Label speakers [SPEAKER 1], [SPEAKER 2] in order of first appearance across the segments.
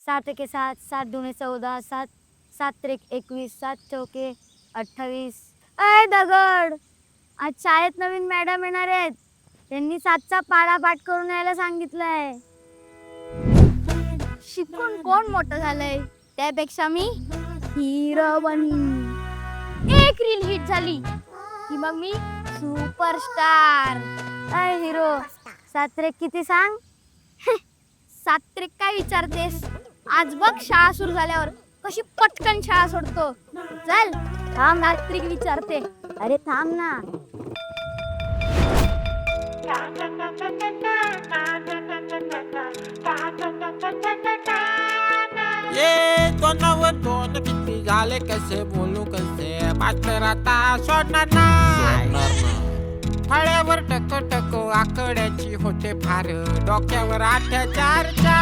[SPEAKER 1] सात एके सात, सात दुणे 14, सात सात त्रिक 21, सात चौके 28. अय दगड, आज शाळेत नवीन मॅडम येणार आहेत. त्यांनी 7चा पाढा पाठ करून यायला सांगितलंय. शिकून कोण मोठं झालंय त्यापेक्षा मी हिरो बनीन. एक रील हिट झाली की मग मी सुपरस्टार. अय हिरो, 7 त्रिक किती सांग? 7 त्रिक काय विचारतेस? आज बघ शाळा सुरू झाल्यावर कशी पटकन शाळा सोडतो. चल थांब, 7 त्रिक विचारते. अरे थांब ना.
[SPEAKER 2] ये दोनावर दोन किती झाले, कसे बोलू कसे मास्टर आता सोडणार नाही. फळ्यावर टक टक आकड्याची होते फार, डोक्यावर अत्याचारचा.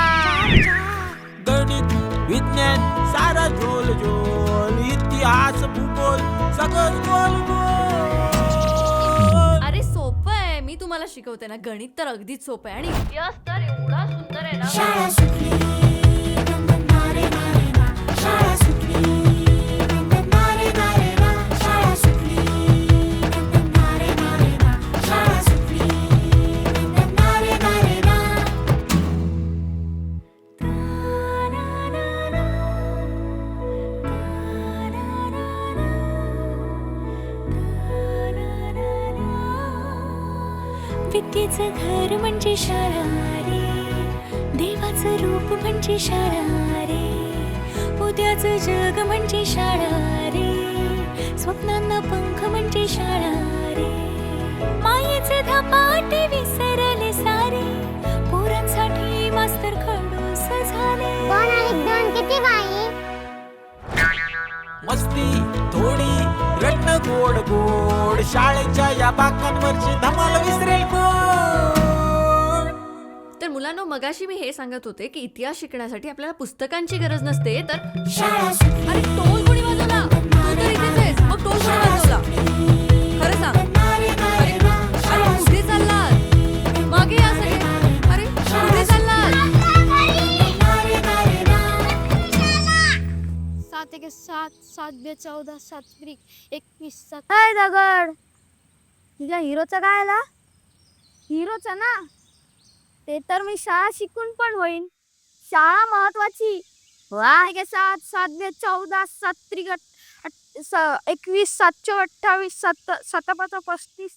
[SPEAKER 2] गणित विज्ञान सारा झोल झोल, इतिहास भूगोल सगळं गोल गोल.
[SPEAKER 3] अरे सोपं आहे, मी तुम्हाला शिकवते ना. गणित तर अगदीच सोपं आहे आणि इतिहास तर एवढा सुंदर आहे ना.
[SPEAKER 4] शाळा सुटली, नारे नारे ना. शाळा सुटली, नारे नारे ना. शाळा सुटली, नारे नारे ना. शाळा सुटली, नारे नारे ना. विद्येचं घर म्हणजे शाळा रे, देवाचं रूप म्हणजे शाळा रे. उद्याचं जग म्हणजे शाळा रे, स्वप्नांना पंख म्हणजे शाळा रे. मायेचे धपाटे विसरले सारे, पोरांसाठी मास्तर खडूस झाले.
[SPEAKER 1] 2 अधिक 2 किती बाई?
[SPEAKER 2] मस्ती थोडी रत्न गोड गोड, शाळेच्या या बाकांवरची धमाल विसरेल कोण.
[SPEAKER 3] तर मुलांनो, मगाशी मी हे सांगत होते की इतिहास शिकण्यासाठी आपल्याला पुस्तकांची गरज नसते, तर
[SPEAKER 4] शाळा सुटली,
[SPEAKER 3] अरे टोल कोणी वाजवला? तू तर इथेच आहेस, मग टोल कोणी वाजवला? खरं सांग.
[SPEAKER 4] नारे नारे ना.
[SPEAKER 3] अरे कुठे चाललात? मागे या सगळे. अरे कुठे चाललात?
[SPEAKER 4] नारे नारे ना.
[SPEAKER 1] 7 एके 7, 7 बे 14, 7 त्रिक 21, 7. अय दगड, तुझ्या हिरोचं काय आला? हिरोचं ना, ते तर मी शाळा शिकून पण होईन. शाळा महत्वाची. 7 7 बे 14, 7 त्रिक 21, 7 चौ 28, 7 7 5 35.